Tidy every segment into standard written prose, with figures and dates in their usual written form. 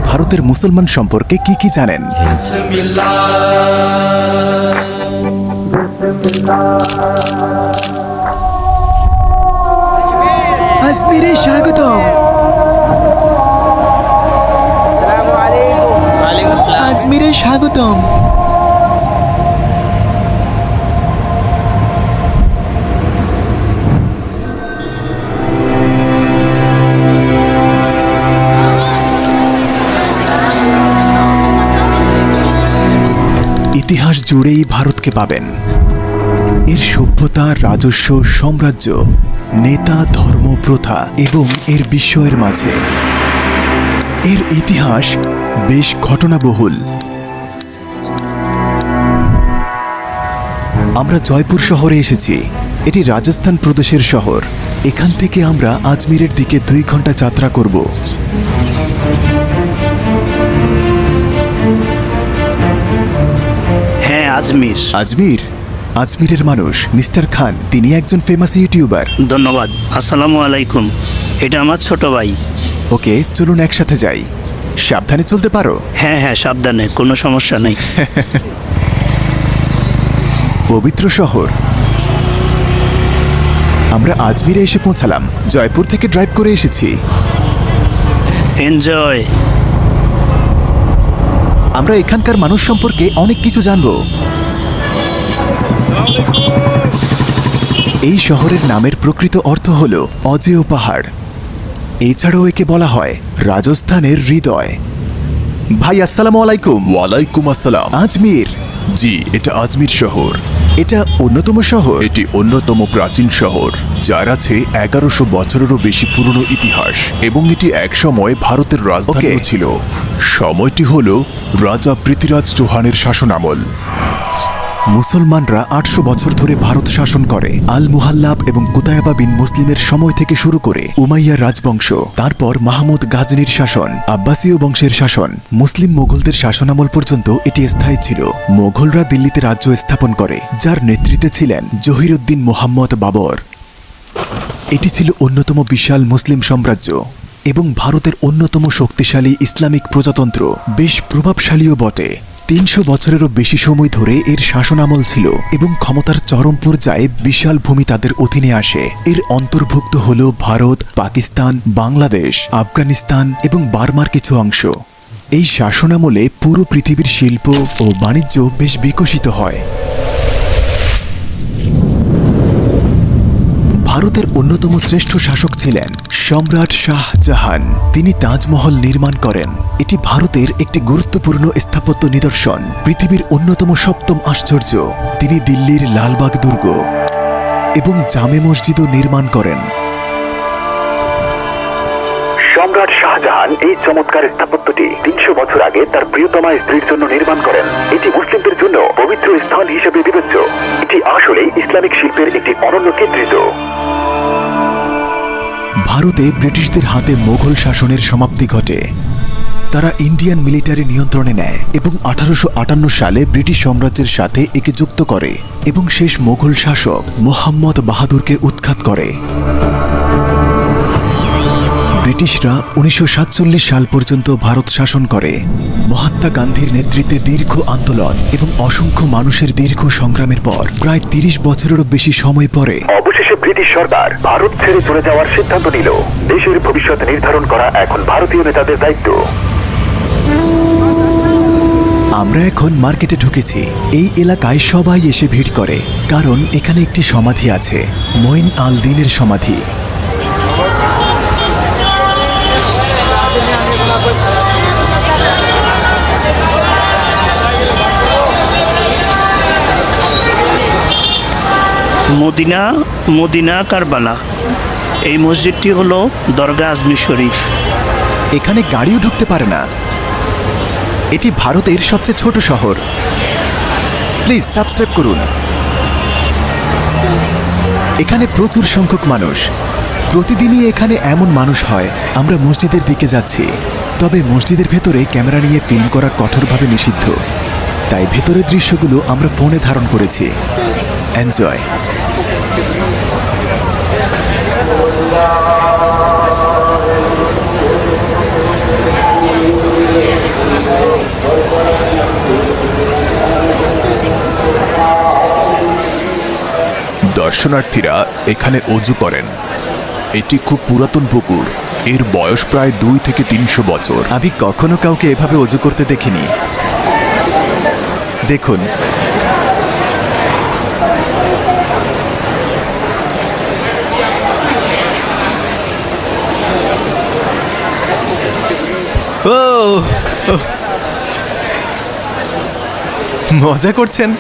ভারতের মুসলমান সম্পর্কে কি জানেন? আজমিরে স্বাগতম। আজমিরে স্বাগতম। ইতিহাস জুড়েই ভারতকে পাবেন। এর সভ্যতা, রাজস্ব, সাম্রাজ্য, নেতা, ধর্ম, প্রথা এবং এর বিস্ময়ের মাঝে এর ইতিহাস বেশ ঘটনাবহুল। আমরা জয়পুর শহরে এসেছি। এটি রাজস্থান প্রদেশের শহর। এখান থেকে আমরা আজমিরের দিকে 2 ঘন্টা যাত্রা করব। হ্যাঁ, আজমির। আজমিরের মানুষ মিস্টার খান, তিনি একজন ফেমাস ইউটিউবার। ধন্যবাদ। আসসালামু আলাইকুম। এটা আমার ছোট ভাই। ওকে, চলুন একসাথে যাই। সাবধানে চলতে পারো? হ্যাঁ হ্যাঁ, সাবধানে, কোনো সমস্যা নেই। পবিত্র শহর। আমরা আজমিরে এসে পৌঁছালাম। জয়পুর থেকে ড্রাইভ করে এসেছি। এনজয়। আমরা এখানকার মানুষ সম্পর্কে অনেক কিছু জানব। এই শহরের নামের প্রকৃত অর্থ হল অজেয় পাহাড়। এছাড়াও একে বলা হয় রাজস্থানের হৃদয়। ভাই, আসসালামু আলাইকুম। ওয়ালাইকুম আসসালাম। আজমির। জি, এটা আজমির শহর। এটা অন্যতম শহর। এটি অন্যতম প্রাচীন শহর, যার আছে 1100 বছরেরও বেশি পুরনো ইতিহাস, এবং এটি একসময় ভারতের রাজধানীও ছিল। সময়টি হল রাজা পৃথ্বীরাজ চৌহানের শাসনামল। মুসলমানরা 800 বছর ধরে ভারত শাসন করে। আল মুহাল্লাব এবং কুতায়বা বিন মুসলিমের সময় থেকে শুরু করে উমাইয়া রাজবংশ, তারপর মাহমুদ গাজনির শাসন, আব্বাসীয় বংশের শাসন, মুসলিম মোগলদের শাসনামল পর্যন্ত এটি স্থায়ী ছিল। মোগলরা দিল্লিতে রাজ্য স্থাপন করে, যার নেতৃত্বে ছিলেন জহিরুদ্দিন মোহাম্মদ বাবর। এটি ছিল অন্যতম বিশাল মুসলিম সাম্রাজ্য এবং ভারতের অন্যতম শক্তিশালী ইসলামিক প্রজাতন্ত্র। বেশ প্রভাবশালীও বটে। 300 বছরেরও বেশি সময় ধরে এর শাসনামল ছিল এবং ক্ষমতার চরম পর্যায়ে বিশাল ভূমি তাদের অধীনে আসে। এর অন্তর্ভুক্ত হল ভারত, পাকিস্তান, বাংলাদেশ, আফগানিস্তান এবং বার্মার কিছু অংশ। এই শাসনামলে পুরো পৃথিবীর শিল্প ও বাণিজ্য বেশ বিকশিত হয়। ভারতের অন্যতম শ্রেষ্ঠ শাসক ছিলেন সম্রাট শাহজাহান। তিনি তাজমহল নির্মাণ করেন। এটি ভারতের একটি গুরুত্বপূর্ণ স্থাপত্য নিদর্শন, পৃথিবীর অন্যতম 7ম আশ্চর্য। তিনি দিল্লির লালবাগ দুর্গ এবং জামে মসজিদও নির্মাণ করেন। সম্রাট শাহজাহান এই চমৎকার স্থাপত্যটি 300 বছর আগে তার প্রিয়তমা স্ত্রীর জন্য নির্মাণ করেন। এটি মুসলিমদের জন্য পবিত্র স্থান হিসেবে বিবেচ্য। এটি আসলে ইসলামিক শিল্পের একটি অনন্য কেন্দ্রিত। ভারতে ব্রিটিশদের হাতে মোগল শাসনের সমাপ্তি ঘটে। তারা ইন্ডিয়ান মিলিটারি নিয়ন্ত্রণে নেয় এবং 1858 সালে ব্রিটিশ সাম্রাজ্যের সাথে একে যুক্ত করে এবং শেষ মোগল শাসক মোহাম্মদ বাহাদুরকে উৎখাত করে। ব্রিটিশরা 1947 সাল পর্যন্ত ভারত শাসন করে। মহাত্মা গান্ধীর নেতৃত্বে দীর্ঘ আন্দোলন এবং অসংখ্য মানুষের দীর্ঘ সংগ্রামের পর প্রায় 30 বছরেরও বেশি সময় পরে অবশেষে ব্রিটিশ সরকার ভারত ছেড়ে চলে যাওয়ার সিদ্ধান্ত নিল। দেশের ভবিষ্যৎ নির্ধারণ করা এখন ভারতীয় নেতাদের দায়িত্ব। আমরা এখন মার্কেটে ঢুকেছি। এই এলাকায় সবাই এসে ভিড় করে, কারণ এখানে একটি সমাধি আছে, মঈন আল দিনের সমাধি। মদিনা কারবালা। এই মসজিদটি হলো দরগা আজমির শরীফ। এখানে গাড়িও ঢুকতে পারে না। এটি ভারতের সবচেয়ে ছোট শহর। প্লিজ সাবস্ক্রাইব করুন। এখানে প্রচুর সংখ্যক মানুষ। প্রতিদিনই এখানে এমন মানুষ হয়। আমরা মসজিদের দিকে যাচ্ছি, তবে মসজিদের ভেতরে ক্যামেরা নিয়ে ফিল্ম করা কঠোরভাবে নিষিদ্ধ। তাই ভেতরের দৃশ্যগুলো আমরা ফোনে ধারণ করেছি। এনজয়। দর্শনার্থীরা এখানে অজু করেন। এটি খুব পুরাতন পুকুর, এর বয়স প্রায় 2 থেকে 300 বছর। আমি কখনো কাউকে এভাবে অজু করতে দেখিনি। দেখুন, ও ওহ। মজা করছেন?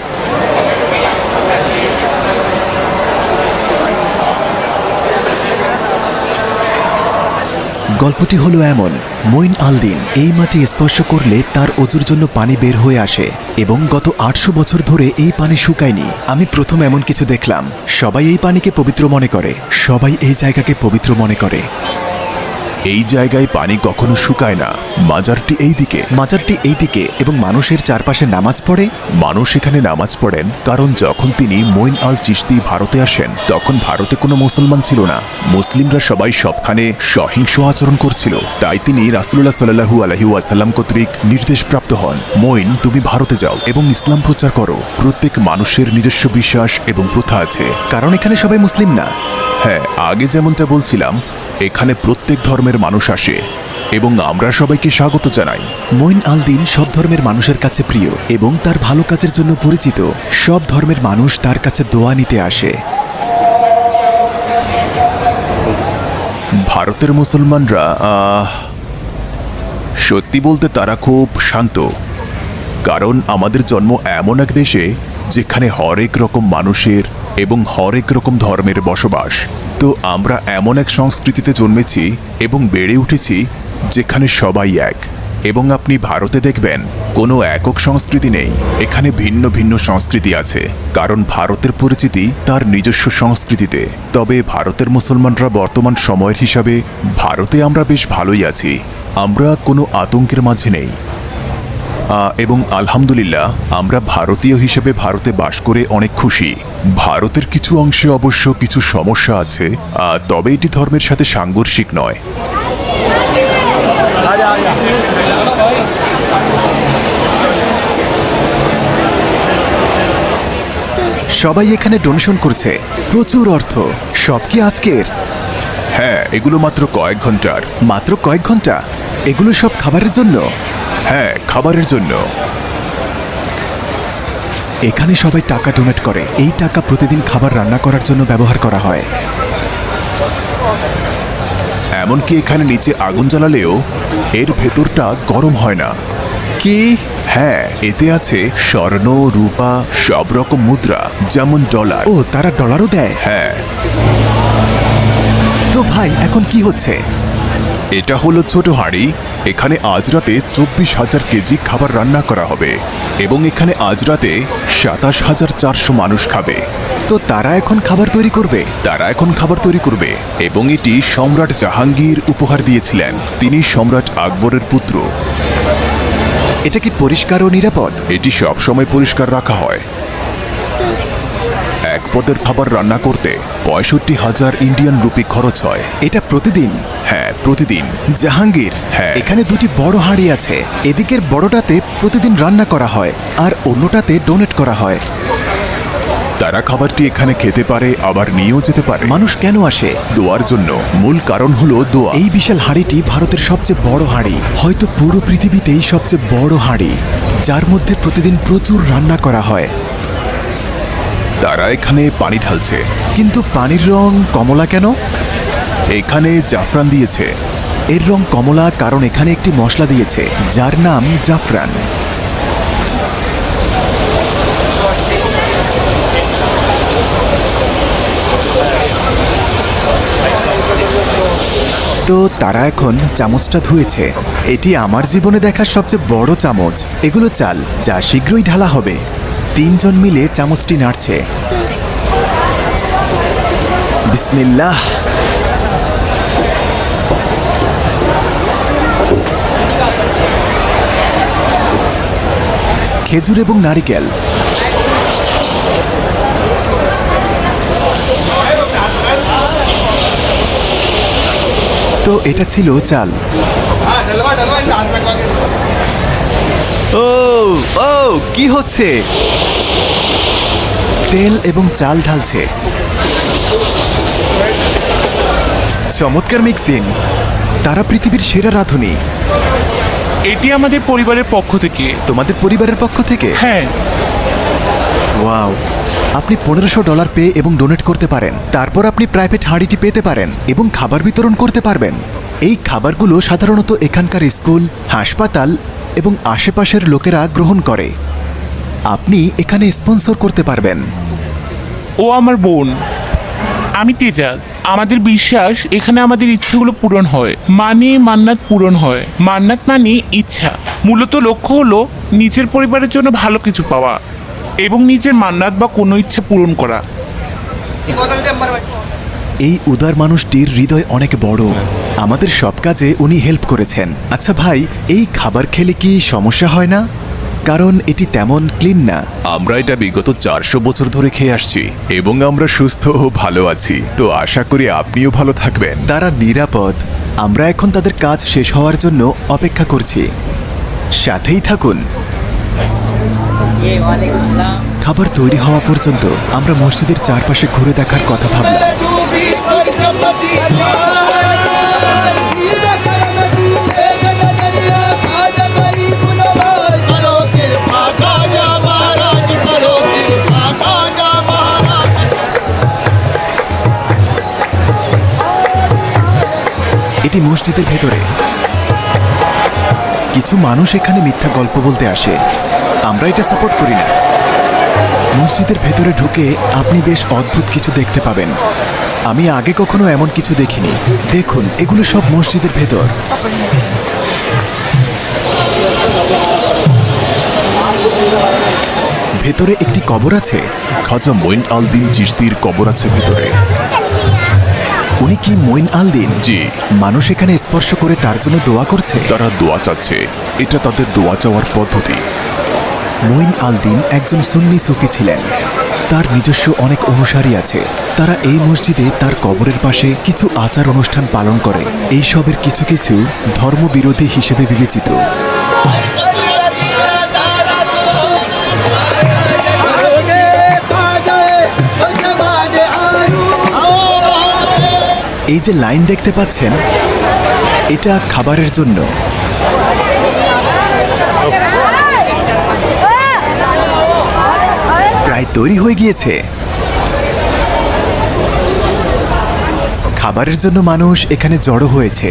গল্পটি হলো এমন, মঈন আল দিন এই মাটি স্পর্শ করলে তার অজুর জন্য পানি বের হয়ে আসে এবং গত 800 বছর ধরে এই পানি শুকায়নি। আমি প্রথম এমন কিছু দেখলাম। সবাই এই পানিকে পবিত্র মনে করে, সবাই এই জায়গাকে পবিত্র মনে করে। এই জায়গায় পানি কখনো শুকায় না। মাজারটি এই দিকে এবং মানুষের চারপাশে নামাজ পড়ে। মানুষ এখানে নামাজ পড়েন কারণ যখন তিনি মঈন আল চিশতি ভারতে আসেন তখন ভারতে কোনো মুসলমান ছিল না। মুসলিমরা সবাই সবখানে সহিংস আচরণ করছিল। তাই তিনি রাসূলুল্লাহ সাল্লাল্লাহু আলাইহি ওয়াসাল্লাম কর্তৃক নির্দেশপ্রাপ্ত হন, মঈন তুমি ভারতে যাও এবং ইসলাম প্রচার করো। প্রত্যেক মানুষের নিজস্ব বিশ্বাস এবং প্রথা আছে। কারণ এখানে সবাই মুসলিম না। হ্যাঁ, আগে যেমনটা বলছিলাম, এখানে প্রত্যেক ধর্মের মানুষ আসে এবং আমরা সবাইকে স্বাগত জানাই। মঈন আল দিন সব ধর্মের মানুষের কাছে প্রিয় এবং তার ভালো কাজের জন্য পরিচিত। সব ধর্মের মানুষ তার কাছে দোয়া নিতে আসে। ভারতের মুসলমানরা সত্যি বলতে তারা খুব শান্ত। কারণ আমাদের জন্ম এমন এক দেশে যেখানে হরেক রকম মানুষের এবং হরেক রকম ধর্মের বসবাস। তো আমরা এমন এক সংস্কৃতিতে জন্মেছি এবং বেড়ে উঠেছি যেখানে সবাই এক। এবং আপনি ভারতে দেখবেন কোনো একক সংস্কৃতি নেই, এখানে ভিন্ন ভিন্ন সংস্কৃতি আছে। কারণ ভারতের পরিচিতি তার নিজস্ব সংস্কৃতিতে। তবে ভারতের মুসলমানরা বর্তমান সময়ের হিসাবে ভারতে আমরা বেশ ভালোই আছি। আমরা কোনো আতঙ্কের মাঝে নেই এবং আলহামদুলিল্লাহ আমরা ভারতীয় হিসেবে ভারতে বাস করে অনেক খুশি। ভারতের কিছু অংশে অবশ্য কিছু সমস্যা আছে, তবে এটি ধর্মের সাথে সাংঘর্ষিক নয়। সবাই এখানে ডোনেশন করছে, প্রচুর অর্থ। সব কি আজকের? হ্যাঁ, এগুলো মাত্র কয়েক ঘন্টার। মাত্র কয়েক ঘন্টা? এগুলো সব খাবারের জন্য? হ্যাঁ, খাবারের জন্য। এখানে সবাই টাকা ডোনেট করে। এই টাকা প্রতিদিন খাবার রান্না করার জন্য ব্যবহার করা হয়। এমনকি এখানে নিচে আগুন জ্বালালেও এর ভেতরটা গরম হয় না। কি? হ্যাঁ, এতে আছে স্বর্ণ, রূপা, সব রকম মুদ্রা, যেমন ডলার। ও, তারা ডলারও দেয়? হ্যাঁ। তো ভাই, এখন কি হচ্ছে? এটা হলো ছোট হাঁড়ি। এখানে আজ রাতে 24,000 কেজি খাবার রান্না করা হবে এবং এখানে আজ রাতে 27,400 মানুষ খাবে। তো তারা এখন খাবার তৈরি করবে? তারা এখন খাবার তৈরি করবে এবং এটি সম্রাট জাহাঙ্গীর উপহার দিয়েছিলেন। তিনি সম্রাট আকবরের পুত্র। এটা কি পরিষ্কার ও নিরাপদ? এটি সবসময় পরিষ্কার রাখা হয়। এক পদের খাবার রান্না করতে 65,000 ইন্ডিয়ান রুপি খরচ হয়। এটা প্রতিদিন? হ্যাঁ, প্রতিদিন। জাহাঙ্গীর, হ্যাঁ। এখানে দুটি বড় হাঁড়ি আছে। এদিকের বড়টাতে প্রতিদিন রান্না করা হয় আর অন্যটাতে ডোনেট করা হয়। তারা খাবারটি এখানে খেতে পারে, আবার নিয়েও যেতে পারে। মানুষ কেন আসে? দোয়ার জন্য। মূল কারণ হলো দোয়া। এই বিশাল হাঁড়িটি ভারতের সবচেয়ে বড় হাঁড়ি, হয়তো পুরো পৃথিবীতেই সবচেয়ে বড় হাঁড়ি, যার মধ্যে প্রতিদিন প্রচুর রান্না করা হয়। তারা এখানে পানি ঢালছে। কিন্তু পানির রং কমলা কেন? এখানে জাফরান দিয়েছে। এর রং কমলা কারণ এখানে একটি মশলা দিয়েছে যার নাম জাফরান। তো তারা এখন চামচটা ধুয়েছে। এটি আমার জীবনে দেখার সবচেয়ে বড় চামচ। এগুলো চাল, যা শীঘ্রই ঢালা হবে। 3 জন মিলে চামচটি নাড়ছে। বিসমিল্লাহ। খেজুর এবং নারিকেল। তো এটা ছিল চাল। ও ও, কি হচ্ছে? তেল এবং চাল ঢালছে। চমৎকার মিক্সিং। তারা পৃথিবীর সেরা রাঁধুনি। এটি আমাদের পরিবারের পক্ষ থেকে। তোমাদের পরিবারের পক্ষ থেকে? হ্যাঁ। ওয়াও। আপনি $1500 পে এবং ডোনেট করতে পারেন। তারপর আপনি প্রাইভেট হাঁড়িটি পেতে পারেন এবং খাবার বিতরণ করতে পারবেন। এই খাবারগুলো সাধারণত এখানকার স্কুল, হাসপাতাল এবং আশেপাশের লোকেরা গ্রহণ করে। আপনি এখানে স্পন্সর করতে পারবেন। ও আমার বোন, আমি তেজাজ। আমাদের বিশ্বাস এখানে আমাদের ইচ্ছেগুলো পূরণ হয়, মানে মান্নাত পূরণ হয়। মান্নাত মানে ইচ্ছা। মূলত লক্ষ্য হলো নিজের পরিবারের জন্য ভালো কিছু পাওয়া এবং নিজের মান্নাত বা কোনো ইচ্ছা পূরণ করা। এই উদার মানুষটির হৃদয় অনেক বড়। আমাদের সব কাজে উনি হেল্প করেছেন। আচ্ছা ভাই, এই খাবার খেলে কি সমস্যা হয় না? কারণ এটি তেমন ক্লিন না। আমরা এটা বিগত 400 বছর ধরে খেয়ে আসছি এবং আমরা সুস্থ ও ভালো আছি, তো আশা করি আপনিও ভালো থাকবেন। তারা নিরাপদ। আমরা এখন তাদের কাজ শেষ হওয়ার জন্য অপেক্ষা করছি। সাথেই থাকুন। খাবার তৈরি হওয়া পর্যন্ত আমরা মসজিদের চারপাশে ঘুরে দেখার কথা ভাবলাম। এটি মসজিদের ভেতরে। কিছু মানুষ এখানে মিথ্যা গল্প বলতে আসে। আমরা এটা সাপোর্ট করি না। মসজিদের ভেতরে ঢুকে আপনি বেশ অদ্ভুত কিছু দেখতে পাবেন। আমি আগে কখনো এমন কিছু দেখিনি। দেখুন, এগুলো সব মসজিদের ভেতর। ভেতরে একটি কবর আছে। খাজা মঈন আল দিন চিশতির কবর আছে ভেতরে। উনি কি মঈন আল দিন? জি। মানুষ এখানে স্পর্শ করে তার জন্য দোয়া করছে। তারা দোয়া চাচ্ছে, এটা তাদের দোয়া চাওয়ার পদ্ধতি। মঈন আল দিন একজন সুন্নি সুফি ছিলেন। তার নিজস্ব অনেক অনুসারী আছে। তারা এই মসজিদে তার কবরের পাশে কিছু আচার অনুষ্ঠান পালন করে। এই সবের কিছু কিছু ধর্মবিরোধী হিসেবে বিবেচিত। এই যে লাইন দেখতে পাচ্ছেন, এটা খাবারের জন্য। প্রায় তৈরি হয়ে গিয়েছে। খাবারের জন্য মানুষ এখানে জড়ো হয়েছে।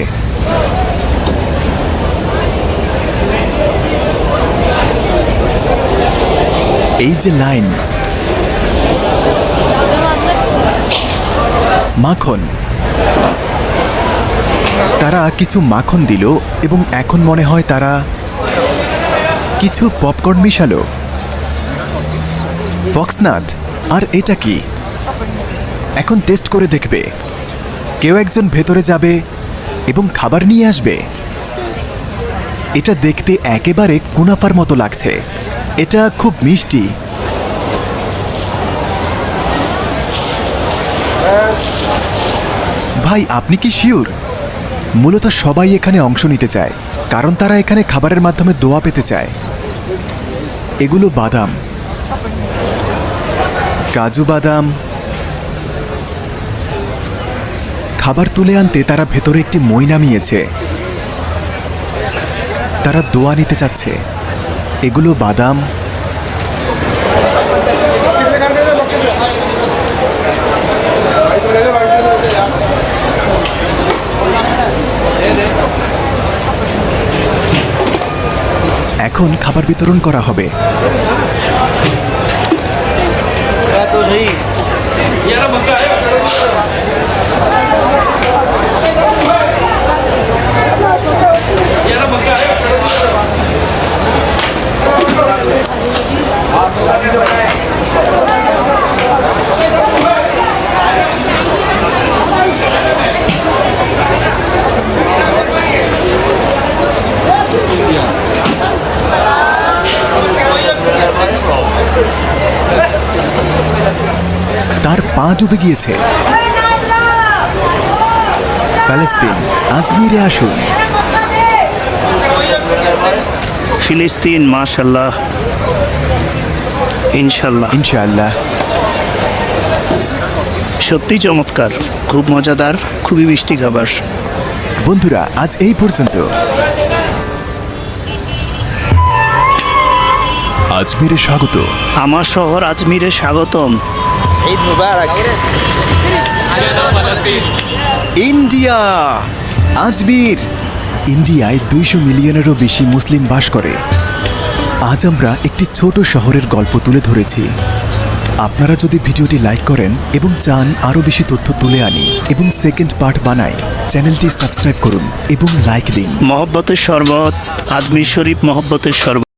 এই যে লাইন। মাখন। তারা কিছু মাখন দিল এবং এখন মনে হয় তারা কিছু পপকর্ন মিশালো। ফক্সনাট। আর এটা কি? এখন টেস্ট করে দেখবে। কেউ একজন ভেতরে যাবে এবং খাবার নিয়ে আসবে। এটা দেখতে একেবারে কুনাফার মতো লাগছে। এটা খুব মিষ্টি। ভাই, আপনি কি শিওর? মূলত সবাই এখানে অংশ নিতে চায়, কারণ তারা এখানে খাবারের মাধ্যমে দোয়া পেতে চায়। এগুলো বাদাম, কাজু বাদাম। খাবার তুলে আনতে তারা ভেতরে একটি মই নামিয়েছে। তারা দোয়া নিতে চাচ্ছে। এগুলো বাদাম। এখন খাবার বিতরণ করা হবে। তার পা ডুবে গিয়েছে। ফিলিস্তিন, আজমিরে আসুন। ফিলিস্তিন, মাশাল্লাহ, ইনশাল্লাহ। ইনশাআল্লাহ। সত্যি চমৎকার, খুব মজাদার, খুবই মিষ্টি খাবার। বন্ধুরা, আজ এই পর্যন্ত। আজমিরে স্বাগত। আমার শহর আজমিরে স্বাগতম। ইন্ডিয়া, আজমির। ইন্ডিয়ায় 200 মিলিয়নেরও বেশি মুসলিম বাস করে। আজ আমরা একটি ছোট শহরের গল্প তুলে ধরেছি। আপনারা যদি ভিডিওটি লাইক করেন এবং চান আরও বেশি তথ্য তুলে আনি এবং সেকেন্ড পার্ট বানাই, চ্যানেলটি সাবস্ক্রাইব করুন এবং লাইক দিন। মহব্বতের শরবত, আজমির শরীফ মহব্বতের শরবত।